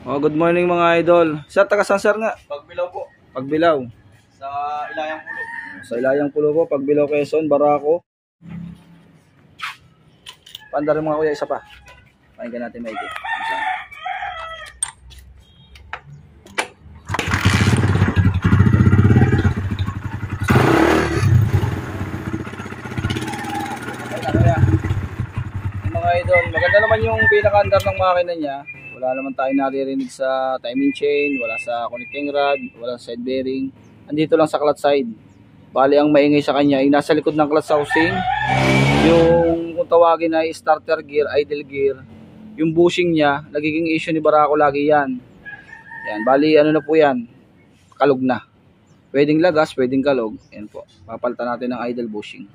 Oh, good morning mga idol. Sa taga saan sir nga? Pagbilaw po. Pagbilaw. Sa Ilayang Pulo. Sa Ilayang Pulo po, Pagbilaw, Quezon, Barako. Paanda rin mga kuya, isa pa. Pakinggan natin maigi. Mga idol, maganda naman yung pinaka-andar ng makina niya. Wala naman tayong naririnig sa timing chain, wala sa connecting rod, wala sa side bearing. Andito lang sa clutch side. Bali ang maingay sa kanya ay nasa likod ng clutch housing. Yung kung tawagin ay starter gear, idle gear. Yung bushing niya, nagiging issue ni Barako lagi yan. Yan, bali ano na po yan, kalog na. Pwedeng lagas, pwedeng kalog. Yan po, papalitan natin ng idle bushing.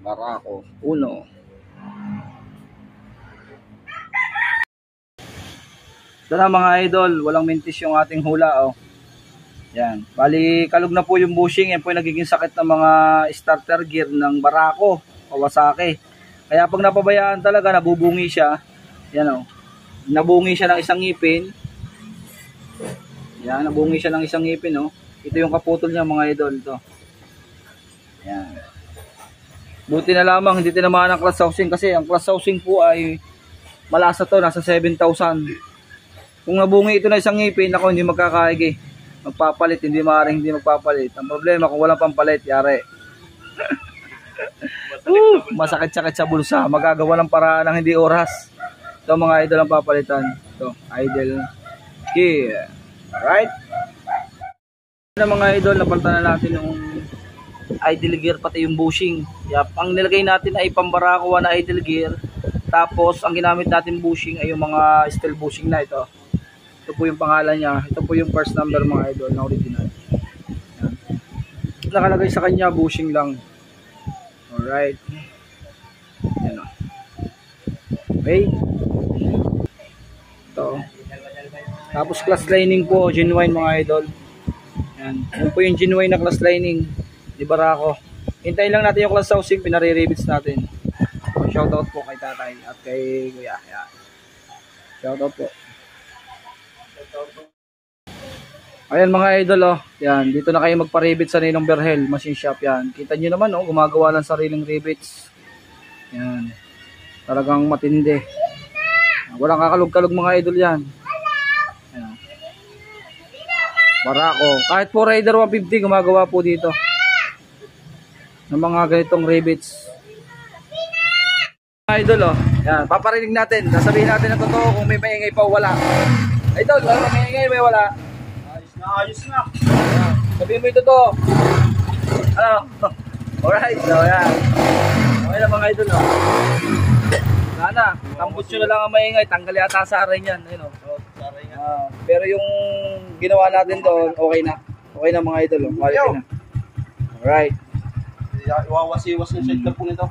Barako, uno. Ito na mga idol, walang mintis yung ating hula. Oh. Yan, bali kalog na po yung bushing. Yan po yung nagiging sakit ng mga starter gear ng Barako, Kawasaki. Kaya pag napabayaan talaga, nabubungi siya. Yan o, nabungi siya ng isang ngipin. Yan, nabungi siya ng isang ngipin. Oh. Ito yung kaputol niya mga idol. Ito. Yan. Buti na lamang, hindi tinamaan ang clutch housing kasi ang clutch housing po ay malasa to, nasa 7,000. Kung nabungi ito na isang ngipin, ako hindi magkakaigi. Magpapalit, hindi maaaring hindi magpapalit. Ang problema kung walang pampalit, yari. Masakit-sakit sa bulsa. Magagawa ng paraan ng hindi oras. Ito mga idol ang papalitan. Ito, idle gear. Alright? Ito mga idol, napalitan na natin yung idle gear pati yung bushing. Yep. Ang nilagay natin ay pambarakuan na idle gear. Tapos ang ginamit natin bushing ay yung mga steel bushing na ito. Ito po yung pangalan niya. Ito po yung first number mga idol na original. Yan. Nakalagay sa kanya bushing lang. Alright. Yan o. Okay. Ito. Tapos class lining po, genuine mga idol. Yan. Yan po yung genuine na class lining. Di Barako. Hintayin lang natin yung class housing, pinare-rivets natin. Shoutout po kay tatay at kay kuya. Yan. Shoutout po. Ayan mga idol oh. Yan, dito na kayo magpa-rivet sa Ninong Berhel Machine Shop yan. Kita niyo naman oh, gumagawa ng sariling rivets. Yan. Talagang matindi. Walang kakalog-kalog mga idol yan. Yan. Barako. Kahit po Raider 150 gumagawa po dito ng mga ganitong rivets. Mga idol oh. Yan, paparinig natin. Sasabihin natin ang totoo kung may maingay pa o wala. Idol, ano may maingay may wala? Ayos na. Sabihin mo ito to. Ano? Alright, so yan. Okay na mga idol, no? Wala na. Tambutso na lang ang maingay. Tanggal yata sa aray niyan. Ayun, no? Pero yung ginawa natin doon, okay na. Okay na mga idol, no? Okay na. Alright. Iwawasi-was yung side na po nito.